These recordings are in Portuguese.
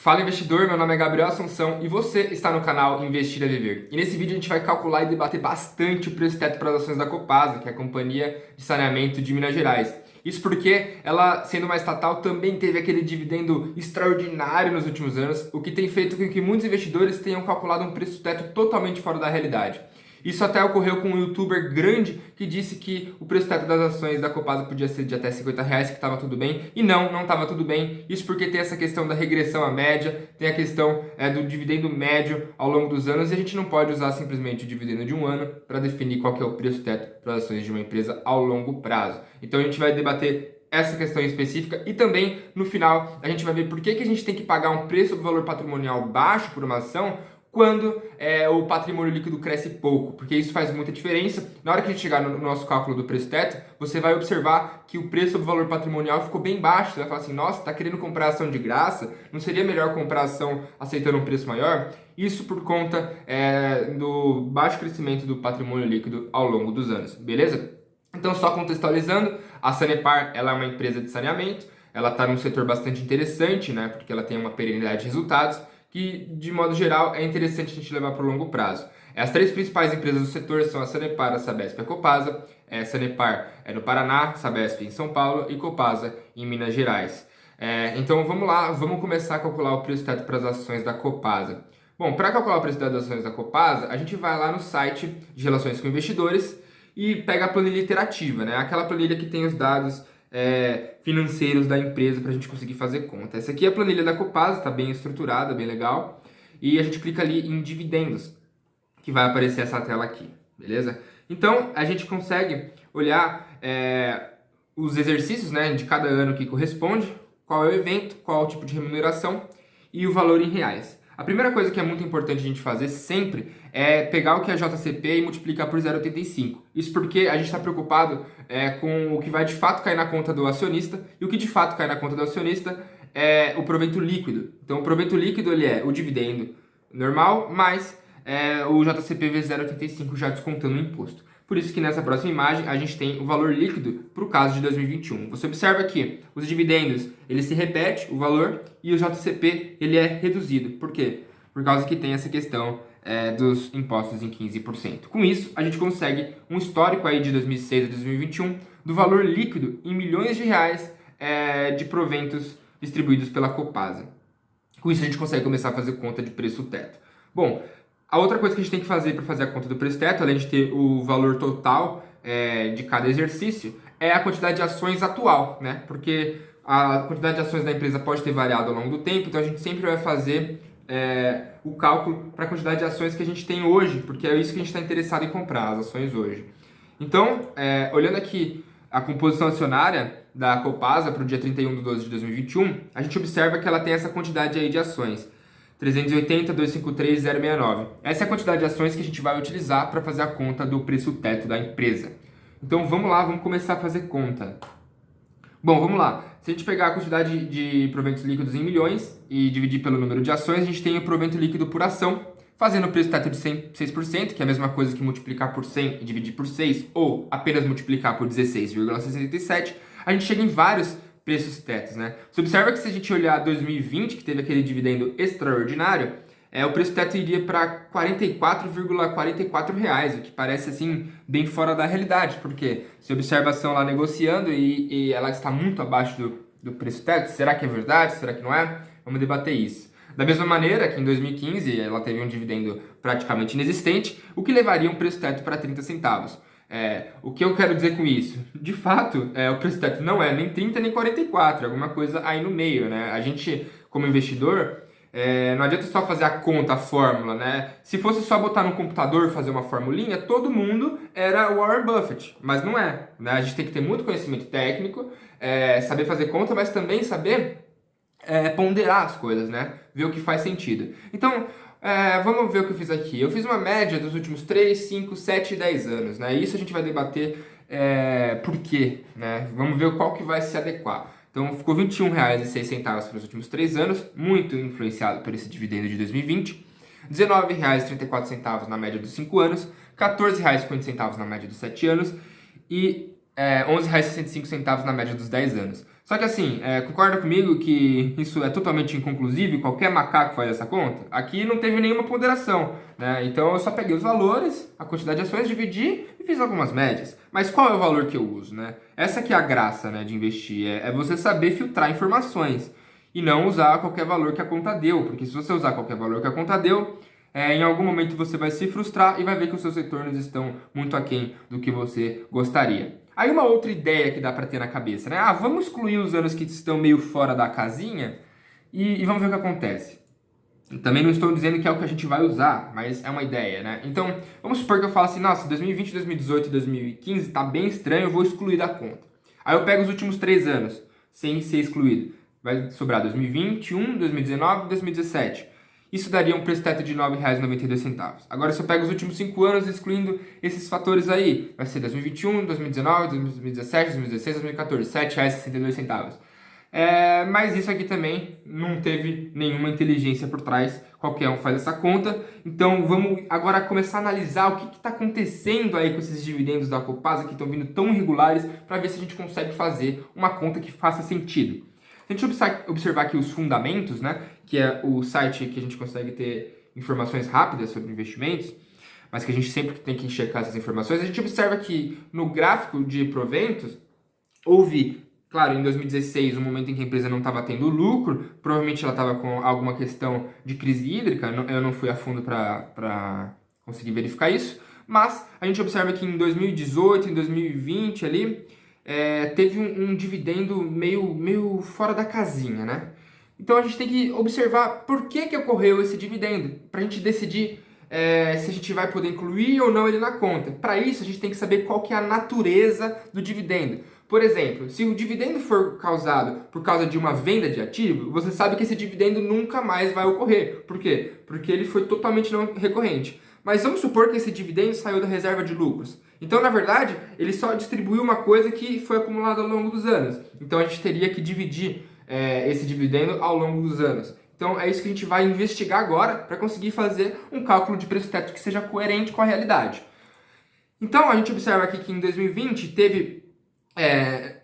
Fala investidor, meu nome é Gabriel Assunção e você está no canal Investir a Viver. E nesse vídeo a gente vai calcular e debater bastante o preço teto para as ações da Copasa, que é a Companhia de Saneamento de Minas Gerais. Isso porque ela, sendo uma estatal, também teve aquele dividendo extraordinário nos últimos anos, o que tem feito com que muitos investidores tenham calculado um preço teto totalmente fora da realidade. Isso até ocorreu com um youtuber grande que disse que o preço teto das ações da Copasa podia ser de até R$ 50, que estava tudo bem. E não estava tudo bem. Isso porque tem essa questão da regressão à média, tem a questão do dividendo médio ao longo dos anos, e a gente não pode usar simplesmente o dividendo de um ano para definir qual que é o preço teto para as ações de uma empresa ao longo prazo. Então a gente vai debater essa questão específica e também, no final, a gente vai ver por que a gente tem que pagar um preço do valor patrimonial baixo por uma ação quando o patrimônio líquido cresce pouco, porque isso faz muita diferença. Na hora que a gente chegar no nosso cálculo do preço teto, você vai observar que o preço do valor patrimonial ficou bem baixo. Você vai falar assim, nossa, está querendo comprar ação de graça? Não seria melhor comprar ação aceitando um preço maior? Isso por conta do baixo crescimento do patrimônio líquido ao longo dos anos, beleza? Então, só contextualizando, a Sanepar ela é uma empresa de saneamento, ela está num setor bastante interessante, né, porque ela tem uma perenidade de resultados, que, de modo geral, é interessante a gente levar para o longo prazo. As três principais empresas do setor são a Sanepar, a Sabesp e a Copasa. Sanepar é no Paraná, Sabesp em São Paulo e Copasa em Minas Gerais. Então vamos lá, vamos começar a calcular o preço teto para as ações da Copasa. Bom, para calcular o preço teto das ações da Copasa, a gente vai lá no site de relações com investidores e pega a planilha iterativa, né? Aquela planilha que tem os dados financeiros da empresa para a gente conseguir fazer conta. Essa aqui é a planilha da Copasa, está bem estruturada, bem legal. E a gente clica ali em dividendos, que vai aparecer essa tela aqui, beleza? Então, a gente consegue olhar os exercícios, né, de cada ano que corresponde, qual é o evento, qual é o tipo de remuneração e o valor em reais. A primeira coisa que é muito importante a gente fazer sempre é pegar o que é JCP e multiplicar por 0,85. Isso porque a gente está preocupado com o que vai de fato cair na conta do acionista, e o que de fato cai na conta do acionista é o provento líquido. Então o provento líquido ele é o dividendo normal mais o JCP vezes 0,85 já descontando o imposto. Por isso que nessa próxima imagem a gente tem o valor líquido para o caso de 2021. Você observa que os dividendos, ele se repete, o valor, e o JCP ele é reduzido. Por quê? Por causa que tem essa questão dos impostos em 15%. Com isso, a gente consegue um histórico aí de 2006 a 2021 do valor líquido em milhões de reais de proventos distribuídos pela Copasa. Com isso, a gente consegue começar a fazer conta de preço teto. Bom, a outra coisa que a gente tem que fazer para fazer a conta do preço teto, além de ter o valor total de cada exercício, é a quantidade de ações atual, né? Porque a quantidade de ações da empresa pode ter variado ao longo do tempo, então a gente sempre vai fazer o cálculo para a quantidade de ações que a gente tem hoje, porque é isso que a gente está interessado em comprar, as ações hoje. Então, olhando aqui a composição acionária da Copasa para o dia 31 de 12 de 2021, a gente observa que ela tem essa quantidade aí de ações. 380.253.069. Essa é a quantidade de ações que a gente vai utilizar para fazer a conta do preço teto da empresa. Então vamos lá, vamos começar a fazer conta. Bom, vamos lá. Se a gente pegar a quantidade de proventos líquidos em milhões e dividir pelo número de ações, a gente tem o provento líquido por ação, fazendo o preço teto de 6%, que é a mesma coisa que multiplicar por 100 e dividir por 6, ou apenas multiplicar por 16,67, a gente chega em vários preços tetos, né? Você observa que se a gente olhar 2020, que teve aquele dividendo extraordinário, o preço teto iria para R$ 44,44, o que parece assim bem fora da realidade, porque você observa a ação lá negociando e ela está muito abaixo do preço teto. Será que é verdade? Será que não é? Vamos debater isso. Da mesma maneira que em 2015 ela teve um dividendo praticamente inexistente, o que levaria um preço teto para 30 centavos. O que eu quero dizer com isso? De fato, o preço teto não é nem 30 nem 44, alguma coisa aí no meio, né? A gente, como investidor, não adianta só fazer a conta, a fórmula, né? Se fosse só botar no computador fazer uma formulinha, todo mundo era Warren Buffett, mas não é, né? A gente tem que ter muito conhecimento técnico, saber fazer conta, mas também saber ponderar as coisas, né? Ver o que faz sentido. Então, vamos ver o que eu fiz aqui. Eu fiz uma média dos últimos 3, 5, 7 e 10 anos, né? Isso a gente vai debater por quê, né? Vamos ver qual que vai se adequar. Então, ficou R$ 21,06 para os últimos 3 anos, muito influenciado por esse dividendo de 2020. R$ 19,34 na média dos 5 anos, R$ 14,50 na média dos 7 anos e R$ 11,65 na média dos 10 anos. Só que assim, concorda comigo que isso é totalmente inconclusivo e qualquer macaco faz essa conta? Aqui não teve nenhuma ponderação, né? Então eu só peguei os valores, a quantidade de ações, dividi e fiz algumas médias. Mas qual é o valor que eu uso, né? Essa que é a graça, né, de investir, é você saber filtrar informações e não usar qualquer valor que a conta deu, porque se você usar qualquer valor que a conta deu, em algum momento você vai se frustrar e vai ver que os seus retornos estão muito aquém do que você gostaria. Aí uma outra ideia que dá para ter na cabeça, né? Vamos excluir os anos que estão meio fora da casinha e vamos ver o que acontece. Também não estou dizendo que é o que a gente vai usar, mas é uma ideia, né? Então, vamos supor que eu falo assim, nossa, 2020, 2018 e 2015 tá bem estranho, eu vou excluir da conta. Aí eu pego os últimos 3 anos, sem ser excluído. Vai sobrar 2021, 2019 e 2017. Isso daria um preço teto de R$ 9,92. Agora, se eu pego os últimos 5 anos, excluindo esses fatores aí, vai ser 2021, 2019, 2017, 2016, 2014, R$ 7,62. Mas isso aqui também não teve nenhuma inteligência por trás, qualquer um faz essa conta. Então vamos agora começar a analisar o que está acontecendo aí com esses dividendos da Copasa que estão vindo tão irregulares, para ver se a gente consegue fazer uma conta que faça sentido. Se a gente observar aqui os fundamentos, né, que é o site que a gente consegue ter informações rápidas sobre investimentos, mas que a gente sempre tem que checar essas informações, a gente observa que no gráfico de proventos houve, claro, em 2016, um momento em que a empresa não estava tendo lucro, provavelmente ela estava com alguma questão de crise hídrica, eu não fui a fundo para conseguir verificar isso, mas a gente observa que em 2018, em 2020 ali, teve um dividendo meio fora da casinha, né? Então a gente tem que observar por que ocorreu esse dividendo, para a gente decidir se a gente vai poder incluir ou não ele na conta. Para isso a gente tem que saber qual que é a natureza do dividendo. Por exemplo, se o dividendo for causado por causa de uma venda de ativo, você sabe que esse dividendo nunca mais vai ocorrer. Por quê? Porque ele foi totalmente não recorrente. Mas vamos supor que esse dividendo saiu da reserva de lucros. Então, na verdade, ele só distribuiu uma coisa que foi acumulada ao longo dos anos. Então, a gente teria que dividir esse dividendo ao longo dos anos. Então, é isso que a gente vai investigar agora para conseguir fazer um cálculo de preço teto que seja coerente com a realidade. Então, a gente observa aqui que em 2020 teve,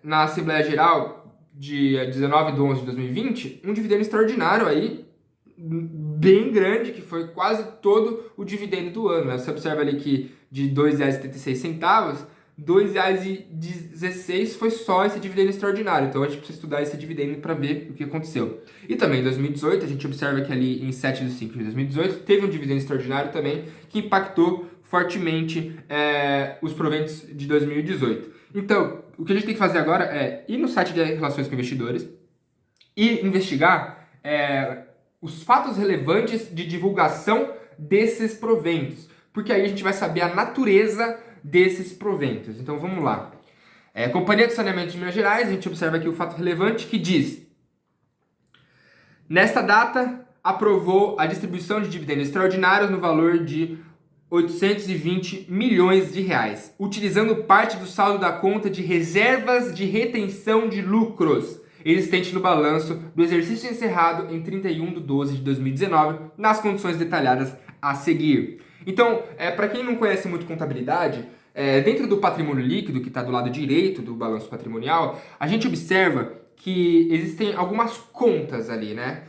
na Assembleia Geral, dia 19 de 11 de 2020, um dividendo extraordinário aí, bem grande, que foi quase todo o dividendo do ano, né? Você observa ali que de R$ 2,76, R$ 2,16 foi só esse dividendo extraordinário. Então a gente precisa estudar esse dividendo para ver o que aconteceu. E também em 2018, a gente observa que ali em 7 de 5 de 2018 teve um dividendo extraordinário também que impactou fortemente os proventos de 2018. Então, o que a gente tem que fazer agora é ir no site de relações com investidores e investigar os fatos relevantes de divulgação desses proventos, porque aí a gente vai saber a natureza desses proventos. Então vamos lá. Companhia de Saneamento de Minas Gerais, a gente observa aqui o fato relevante que diz: nesta data, aprovou a distribuição de dividendos extraordinários no valor de R$ 820 milhões, utilizando parte do saldo da conta de reservas de retenção de lucros existente no balanço do exercício encerrado em 31 de 12 de 2019, nas condições detalhadas a seguir. Então, para quem não conhece muito contabilidade, dentro do patrimônio líquido, que está do lado direito do balanço patrimonial, a gente observa que existem algumas contas ali, né?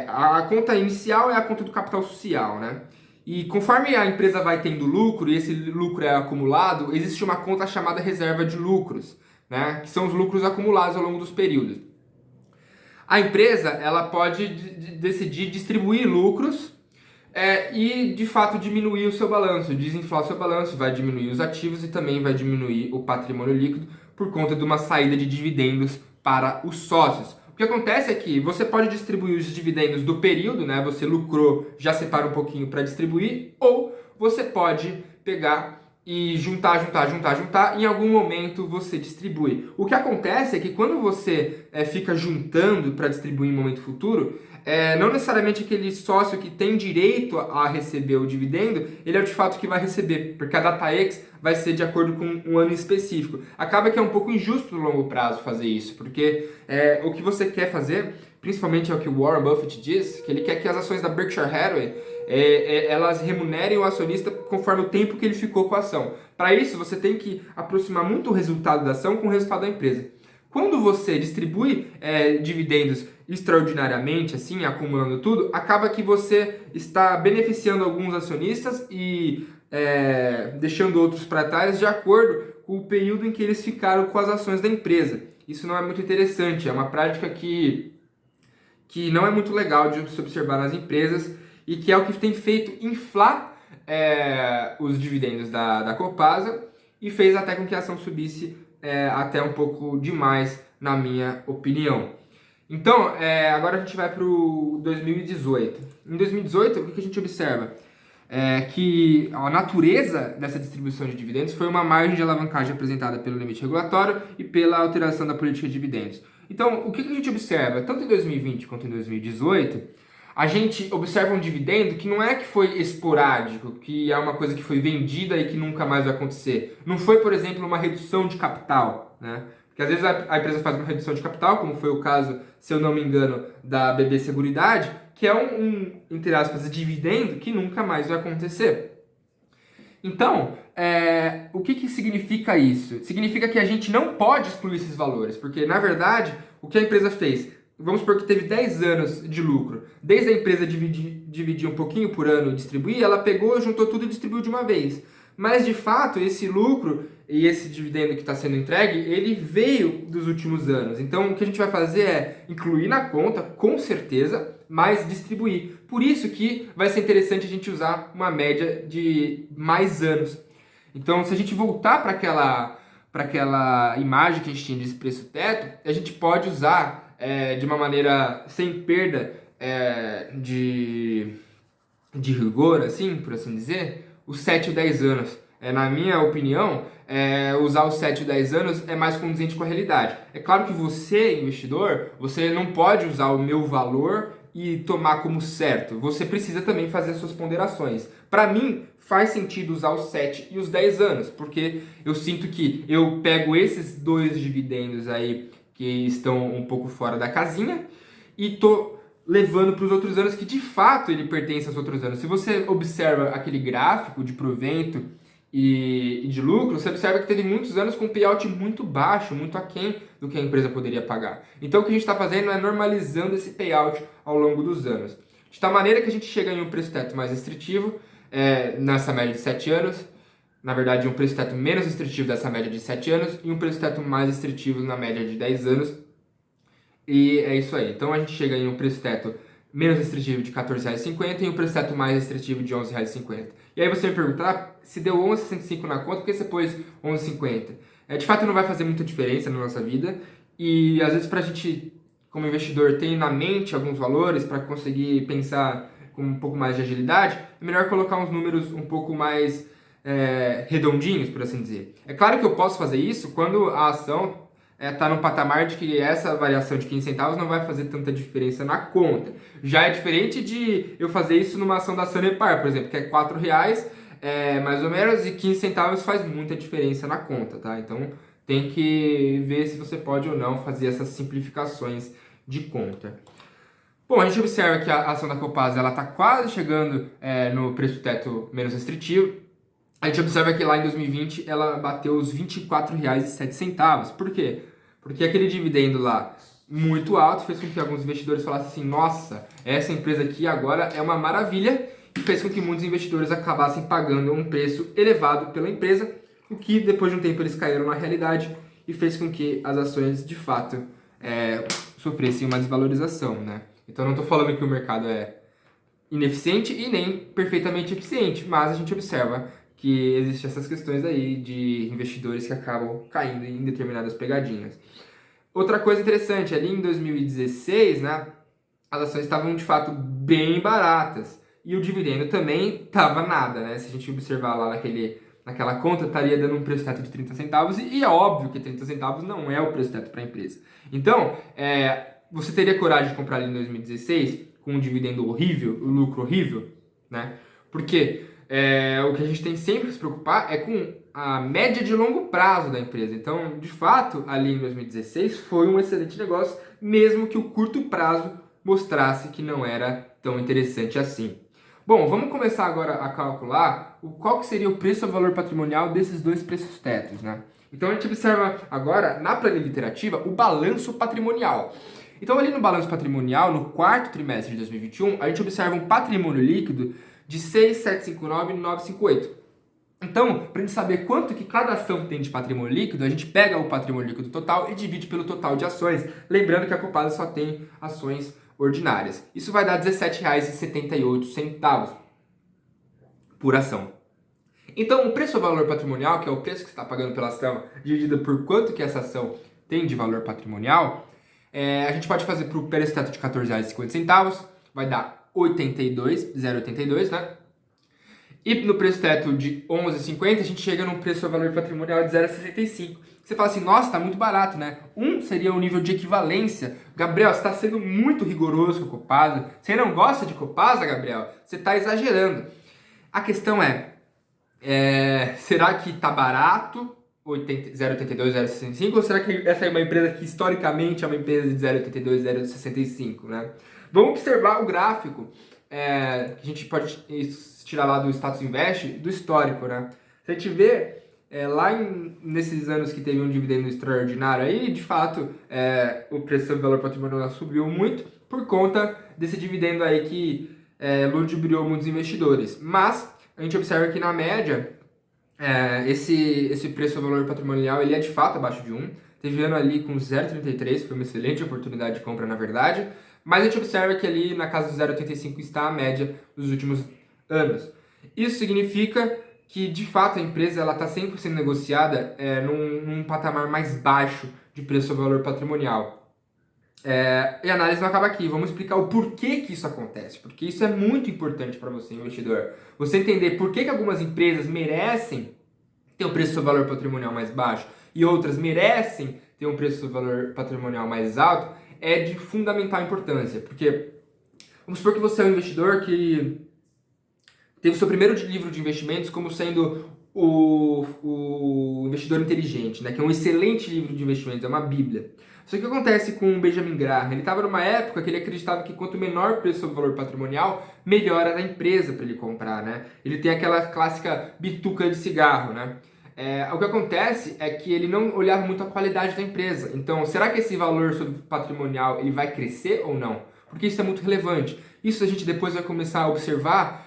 A conta inicial é a conta do capital social, né? E conforme a empresa vai tendo lucro e esse lucro é acumulado, existe uma conta chamada reserva de lucros, né? Que são os lucros acumulados ao longo dos períodos. A empresa ela pode decidir distribuir lucros e de fato diminuir o seu balanço, desinflar o seu balanço, vai diminuir os ativos e também vai diminuir o patrimônio líquido por conta de uma saída de dividendos para os sócios. O que acontece é que você pode distribuir os dividendos do período, né? Você lucrou, já separa um pouquinho para distribuir, ou você pode pegar e juntar, em algum momento você distribui. O que acontece é que quando você fica juntando para distribuir em momento futuro, não necessariamente aquele sócio que tem direito a receber o dividendo, ele é de fato que vai receber, porque a data X vai ser de acordo com um ano específico. Acaba que é um pouco injusto no longo prazo fazer isso, porque o que você quer fazer, principalmente é o que o Warren Buffett diz, que ele quer que as ações da Berkshire Hathaway elas remunerem o acionista conforme o tempo que ele ficou com a ação. Para isso, você tem que aproximar muito o resultado da ação com o resultado da empresa. Quando você distribui dividendos extraordinariamente, assim, acumulando tudo, acaba que você está beneficiando alguns acionistas e deixando outros para trás de acordo com o período em que eles ficaram com as ações da empresa. Isso não é muito interessante, é uma prática que não é muito legal de se observar nas empresas e que é o que tem feito inflar os dividendos da Copasa e fez até com que a ação subisse até um pouco demais, na minha opinião. Então, agora a gente vai para o 2018. Em 2018, o que a gente observa? Que a natureza dessa distribuição de dividendos foi uma margem de alavancagem apresentada pelo limite regulatório e pela alteração da política de dividendos. Então, o que a gente observa? Tanto em 2020 quanto em 2018, a gente observa um dividendo que não é que foi esporádico, que é uma coisa que foi vendida e que nunca mais vai acontecer. Não foi, por exemplo, uma redução de capital, né? Porque às vezes a empresa faz uma redução de capital, como foi o caso, se eu não me engano, da BB Seguridade, que é entre aspas, dividendo que nunca mais vai acontecer. Então, o que significa isso? Significa que a gente não pode excluir esses valores, porque, na verdade, o que a empresa fez? Vamos supor que teve 10 anos de lucro. Desde a empresa dividir um pouquinho por ano e distribuir, ela pegou, juntou tudo e distribuiu de uma vez. Mas, de fato, esse lucro e esse dividendo que está sendo entregue, ele veio dos últimos anos. Então, o que a gente vai fazer é incluir na conta, com certeza, mas distribuir. Por isso que vai ser interessante a gente usar uma média de mais anos. Então, se a gente voltar para aquela imagem que a gente tinha de preço teto, a gente pode usar de uma maneira sem perda de rigor, assim, por assim dizer, os 7 ou 10 anos. Na minha opinião, usar os 7 ou 10 anos é mais condizente com a realidade. É claro que você, investidor, você não pode usar o meu valor e tomar como certo. Você precisa também fazer as suas ponderações. Para mim, faz sentido usar os 7 e os 10 anos, porque eu sinto que eu pego esses dois dividendos aí que estão um pouco fora da casinha e tô levando para os outros anos que de fato ele pertence aos outros anos. Se você observa aquele gráfico de provento e de lucro, você observa que teve muitos anos com payout muito baixo, muito aquém do que a empresa poderia pagar. Então o que a gente está fazendo é normalizando esse payout ao longo dos anos. De tal maneira que a gente chega em um preço teto mais restritivo, nessa média de 7 anos, na verdade um preço teto menos restritivo dessa média de 7 anos e um preço teto mais restritivo na média de 10 anos. E é isso aí. Então a gente chega em um preço teto menos restritivo de R$ 14,50 e um preço teto mais restritivo de R$ 11,50. E aí você me pergunta, se deu 11,65 na conta, por que você pôs 11,50? De fato não vai fazer muita diferença na nossa vida e às vezes para a gente, como investidor, ter na mente alguns valores para conseguir pensar com um pouco mais de agilidade, é melhor colocar uns números um pouco mais redondinhos, por assim dizer. É claro que eu posso fazer isso quando a ação está num patamar de que essa variação de 15 centavos não vai fazer tanta diferença na conta. Já é diferente de eu fazer isso numa ação da Sanepar, por exemplo, que é R$ 4,00, mais ou menos, e 15 centavos faz muita diferença na conta, tá? Então tem que ver se você pode ou não fazer essas simplificações de conta. Bom, a gente observa que a ação da Copasa está quase chegando no preço teto menos restritivo. A gente observa que lá em 2020 ela bateu os R$ 24,07. Por quê? Porque aquele dividendo lá muito alto fez com que alguns investidores falassem assim, nossa, essa empresa aqui agora é uma maravilha, e fez com que muitos investidores acabassem pagando um preço elevado pela empresa, o que depois de um tempo eles caíram na realidade e fez com que as ações de fato sofressem uma desvalorização, né? Então não estou falando que o mercado é ineficiente e nem perfeitamente eficiente, mas a gente observa que existem essas questões aí de investidores que acabam caindo em determinadas pegadinhas. Outra coisa interessante, ali em 2016, né, as ações estavam de fato bem baratas e o dividendo também estava nada, né? Se a gente observar lá naquela conta, estaria dando um preço teto de 30 centavos e é óbvio que 30 centavos não é o preço teto para a empresa. Então, você teria coragem de comprar ali em 2016 com um dividendo horrível, um lucro horrível, né? Porque o que a gente tem sempre que se preocupar é com a média de longo prazo da empresa. Então, de fato, ali em 2016 foi um excelente negócio, mesmo que o curto prazo mostrasse que não era tão interessante assim. Bom, vamos começar agora a calcular qual que seria o preço ou valor patrimonial desses dois preços tetos, né? Então a gente observa agora, na planilha interativa, o balanço patrimonial. Então ali no balanço patrimonial, no quarto trimestre de 2021, a gente observa um patrimônio líquido de 6.759.958. Então, para a gente saber quanto que cada ação tem de patrimônio líquido, a gente pega o patrimônio líquido total e divide pelo total de ações, lembrando que a Copasa só tem ações ordinárias. Isso vai dar R$ 17,78 por ação. Então, o preço ou valor patrimonial, que é o preço que você está pagando pela ação, dividido por quanto que essa ação tem de valor patrimonial, a gente pode fazer para o peresteto de R$ 14,50, vai dar 0,82, né? E no preço teto de 11,50, a gente chega num preço ou valor patrimonial de 0,65. Você fala assim, nossa, tá muito barato, né? Seria o nível de equivalência. Gabriel, você está sendo muito rigoroso com a Copasa. Você não gosta de Copasa, Gabriel? Você está exagerando. A questão será que tá barato, 0,82, 0,65, ou será que essa é uma empresa que historicamente é uma empresa de 0,82, 0,65, né? Vamos observar o gráfico, que a gente pode tirar lá do Status Invest, do histórico, né? Se a gente vê nesses anos que teve um dividendo extraordinário aí, de fato, o preço do valor patrimonial subiu muito por conta desse dividendo aí que ludibriou muitos investidores. Mas a gente observa que na média, esse preço do valor patrimonial ele é de fato abaixo de 1. Teve ano ali com 0,33, foi uma excelente oportunidade de compra na verdade. Mas a gente observa que ali na casa do 0,85 está a média dos últimos anos. Isso significa que, de fato, a empresa está sempre sendo negociada num patamar mais baixo de preço ou valor patrimonial. E a análise não acaba aqui. Vamos explicar o porquê que isso acontece. Porque isso é muito importante para você, investidor. Você entender por que algumas empresas merecem ter um preço ou valor patrimonial mais baixo e outras merecem ter um preço ou valor patrimonial mais alto é de fundamental importância. Porque vamos supor que você é um investidor que teve o seu primeiro livro de investimentos como sendo o Investidor Inteligente, né? Que é um excelente livro de investimentos, é uma bíblia. Só que o que acontece com o Benjamin Graham? Ele estava numa época que ele acreditava que quanto menor o preço ou valor patrimonial, melhor era a empresa para ele comprar, né? Ele tem aquela clássica bituca de cigarro, né? O que acontece é que ele não olhava muito a qualidade da empresa. Então, será que esse valor patrimonial ele vai crescer ou não? Porque isso é muito relevante. Isso a gente depois vai começar a observar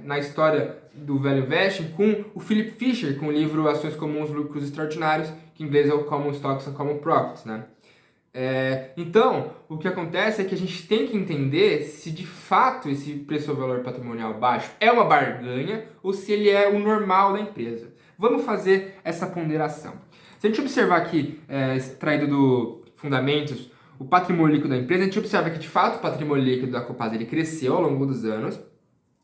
na história do Value Investing com o Philip Fisher, com o livro Ações Comuns, Lucros Extraordinários, que em inglês é o Common Stocks and Common Profits, né? Então, o que acontece é que a gente tem que entender se de fato esse preço ou valor patrimonial baixo é uma barganha ou se ele é o normal da empresa. Vamos fazer essa ponderação. Se a gente observar aqui, extraído do Fundamentos, o patrimônio líquido da empresa, a gente observa que de fato o patrimônio líquido da Copasa ele cresceu ao longo dos anos,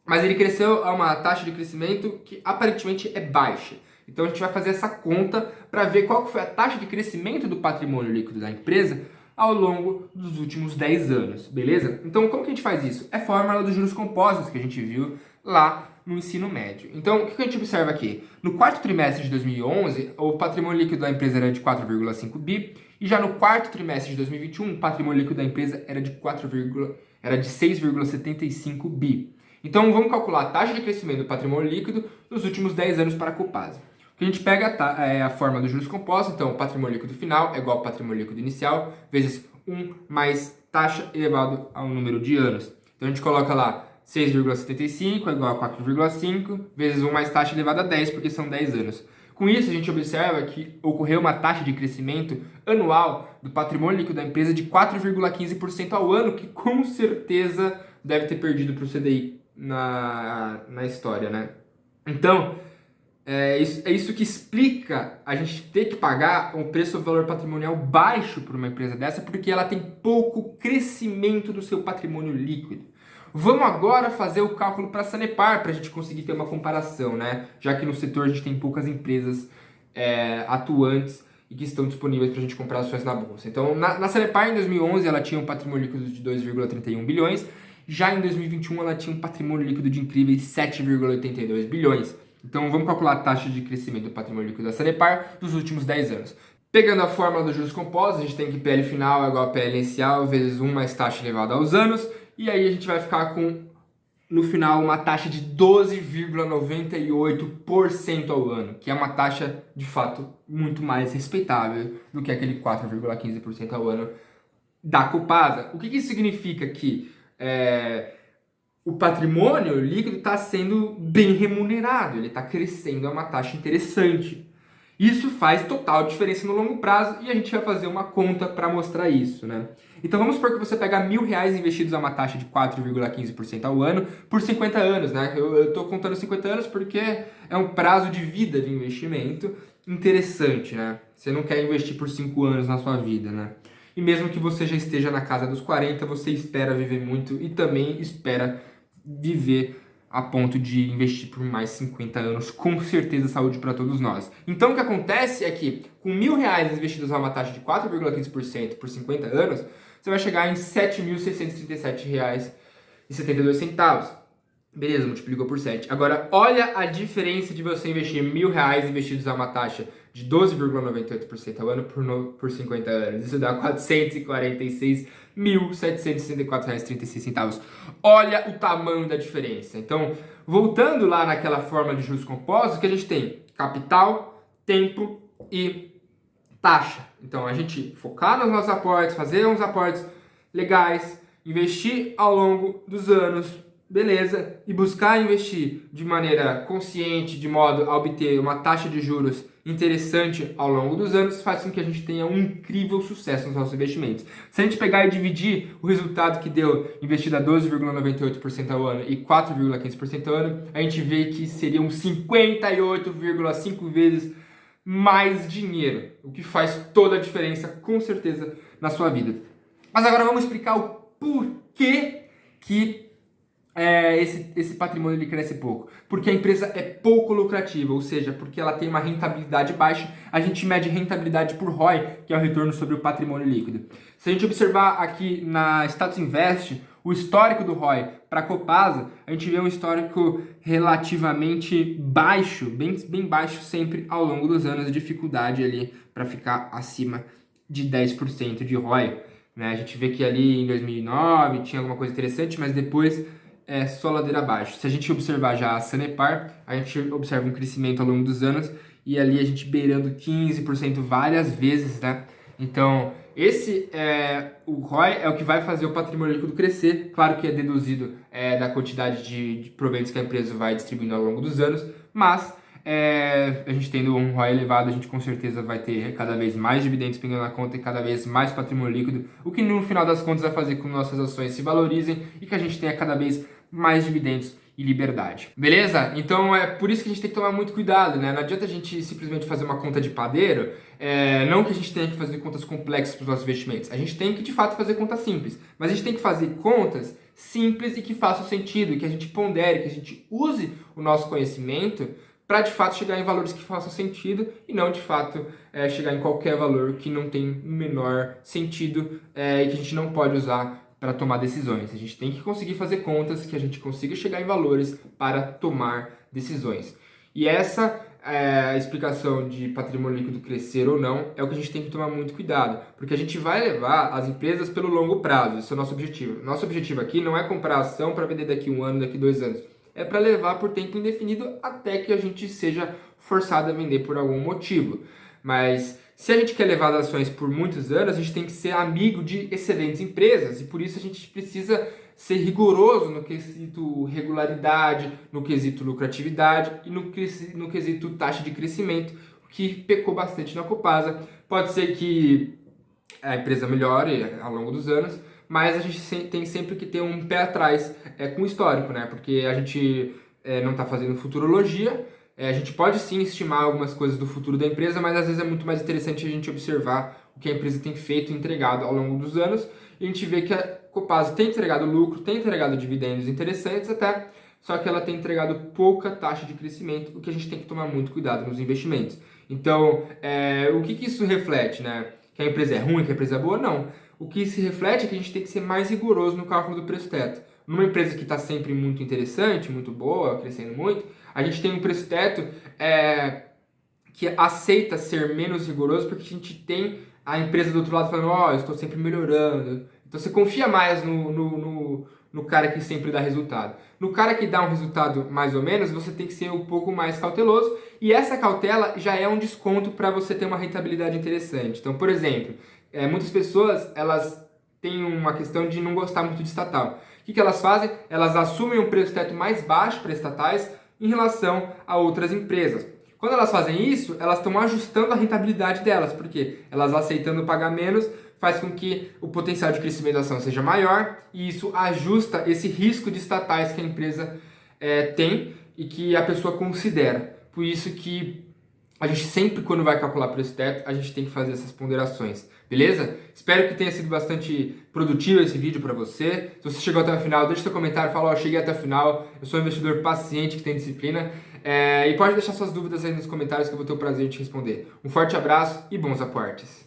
mas ele cresceu a uma taxa de crescimento que aparentemente é baixa. Então a gente vai fazer essa conta para ver qual foi a taxa de crescimento do patrimônio líquido da empresa ao longo dos últimos 10 anos, beleza? Então como que a gente faz isso? É a fórmula dos juros compostos que a gente viu lá no ensino médio. Então o que a gente observa aqui? No quarto trimestre de 2011, o patrimônio líquido da empresa era de 4,5 bi, e já no quarto trimestre de 2021, o patrimônio líquido da empresa era de 6,75 bi. Então vamos calcular a taxa de crescimento do patrimônio líquido nos últimos 10 anos para a Copasa. A gente pega a forma dos juros compostos, então o patrimônio líquido final é igual ao patrimônio líquido inicial, vezes 1 mais taxa elevado ao número de anos. Então a gente coloca lá 6,75 é igual a 4,5, vezes 1 mais taxa elevada a 10, porque são 10 anos. Com isso, a gente observa que ocorreu uma taxa de crescimento anual do patrimônio líquido da empresa de 4,15% ao ano, que com certeza deve ter perdido para o CDI na história, né? Então, é isso que explica a gente ter que pagar um preço ou valor patrimonial baixo para uma empresa dessa, porque ela tem pouco crescimento do seu patrimônio líquido. Vamos agora fazer o cálculo para a Sanepar, para a gente conseguir ter uma comparação, né? Já que no setor a gente tem poucas empresas atuantes e que estão disponíveis para a gente comprar ações na bolsa. Então, na Sanepar, em 2011, ela tinha um patrimônio líquido de 2,31 bilhões, já em 2021 ela tinha um patrimônio líquido de incríveis 7,82 bilhões. Então vamos calcular a taxa de crescimento do patrimônio líquido da Sanepar dos últimos 10 anos. Pegando a fórmula dos juros compostos, a gente tem que PL final é igual a PL inicial vezes 1 mais taxa elevada aos anos, e aí a gente vai ficar com no final uma taxa de 12,98% ao ano, que é uma taxa de fato muito mais respeitável do que aquele 4,15% ao ano da Copasa. O que isso significa? Que o patrimônio líquido está sendo bem remunerado, ele está crescendo a uma taxa interessante. Isso faz total diferença no longo prazo e a gente vai fazer uma conta para mostrar isso, né? Então vamos supor que você pega R$ 1.000 investidos a uma taxa de 4,15% ao ano por 50 anos, né? Eu estou contando 50 anos porque é um prazo de vida de investimento interessante, né? Você não quer investir por 5 anos na sua vida, né? E mesmo que você já esteja na casa dos 40, você espera viver muito e também espera viver a ponto de investir por mais 50 anos, com certeza saúde para todos nós. Então o que acontece é que com R$ 1.000 investidos a uma taxa de 4,15% por 50 anos, você vai chegar em R$ 7.637,72. Beleza, multiplicou por 7. Agora, olha a diferença de você investir R$ 1.000 investidos a uma taxa de 12,98% ao ano por 50 anos. Isso dá R$ 446.764,36. Olha o tamanho da diferença. Então, voltando lá naquela forma de juros compostos, que a gente tem capital, tempo e taxa. Então, a gente focar nos nossos aportes, fazer uns aportes legais, investir ao longo dos anos, beleza, e buscar investir de maneira consciente, de modo a obter uma taxa de juros interessante ao longo dos anos, faz com que a gente tenha um incrível sucesso nos nossos investimentos. Se a gente pegar e dividir o resultado que deu investido a 12,98% ao ano e 4,15% ao ano, a gente vê que seriam 58,5 vezes mais dinheiro, o que faz toda a diferença, com certeza, na sua vida. Mas agora vamos explicar o porquê que esse patrimônio ele cresce pouco. Porque a empresa é pouco lucrativa, ou seja, porque ela tem uma rentabilidade baixa. A gente mede rentabilidade por ROI, que é o retorno sobre o patrimônio líquido. Se a gente observar aqui na Status Invest, o histórico do ROI para a Copasa, a gente vê um histórico relativamente baixo, bem baixo sempre ao longo dos anos, dificuldade ali para ficar acima de 10% de ROI. Né? A gente vê que ali em 2009 tinha alguma coisa interessante, mas depois é só ladeira abaixo. Se a gente observar já a Sanepar, a gente observa um crescimento ao longo dos anos e ali a gente beirando 15% várias vezes, né? Então, o ROI é o que vai fazer o patrimônio líquido crescer. Claro que é deduzido da quantidade de proventos que a empresa vai distribuindo ao longo dos anos, mas a gente tendo um ROI elevado, a gente com certeza vai ter cada vez mais dividendos pingando na conta e cada vez mais patrimônio líquido, o que no final das contas vai fazer com que nossas ações se valorizem e que a gente tenha cada vez mais dividendos e liberdade. Beleza? Então é por isso que a gente tem que tomar muito cuidado, né? Não adianta a gente simplesmente fazer uma conta de padeiro, não que a gente tenha que fazer contas complexas para os nossos investimentos. A gente tem que de fato fazer contas simples, mas a gente tem que fazer contas simples e que façam sentido, que a gente pondere, que a gente use o nosso conhecimento para de fato chegar em valores que façam sentido e não de fato chegar em qualquer valor que não tem o menor sentido e que a gente não pode usar para tomar decisões. A gente tem que conseguir fazer contas que a gente consiga chegar em valores para tomar decisões. E essa explicação de patrimônio líquido crescer ou não é o que a gente tem que tomar muito cuidado, porque a gente vai levar as empresas pelo longo prazo. Esse é o nosso objetivo. Nosso objetivo aqui não é comprar ação para vender daqui 1 ano, daqui 2 anos. É para levar por tempo indefinido até que a gente seja forçado a vender por algum motivo. Mas se a gente quer levar as ações por muitos anos, a gente tem que ser amigo de excelentes empresas e por isso a gente precisa ser rigoroso no quesito regularidade, no quesito lucratividade e no quesito taxa de crescimento, que pecou bastante na Copasa. Pode ser que a empresa melhore ao longo dos anos, mas a gente tem sempre que ter um pé atrás com o histórico, né? Porque a gente não está fazendo futurologia, a gente pode sim estimar algumas coisas do futuro da empresa, mas às vezes é muito mais interessante a gente observar o que a empresa tem feito e entregado ao longo dos anos, e a gente vê que a Copasa tem entregado lucro, tem entregado dividendos interessantes até, só que ela tem entregado pouca taxa de crescimento, o que a gente tem que tomar muito cuidado nos investimentos. Então, o que isso reflete, né? Que a empresa é ruim, que a empresa é boa? Não. O que se reflete é que a gente tem que ser mais rigoroso no cálculo do preço-teto. Numa empresa que está sempre muito interessante, muito boa, crescendo muito, a gente tem um preço-teto que aceita ser menos rigoroso porque a gente tem a empresa do outro lado falando, eu estou sempre melhorando. Então você confia mais no no cara que sempre dá resultado. No cara que dá um resultado mais ou menos, você tem que ser um pouco mais cauteloso, e essa cautela já é um desconto para você ter uma rentabilidade interessante. Então, por exemplo, muitas pessoas elas têm uma questão de não gostar muito de estatal. O que elas fazem? Elas assumem um preço teto mais baixo para estatais em relação a outras empresas. Quando elas fazem isso, elas estão ajustando a rentabilidade delas, porque elas aceitando pagar menos faz com que o potencial de crescimento da ação seja maior, e isso ajusta esse risco de estatais que a empresa tem e que a pessoa considera. Por isso que a gente sempre, quando vai calcular preço teto, a gente tem que fazer essas ponderações, beleza? Espero que tenha sido bastante produtivo esse vídeo para você. Se você chegou até o final, deixa seu comentário, fala, ó, cheguei até o final, eu sou um investidor paciente que tem disciplina, e pode deixar suas dúvidas aí nos comentários que eu vou ter o prazer de responder. Um forte abraço e bons aportes!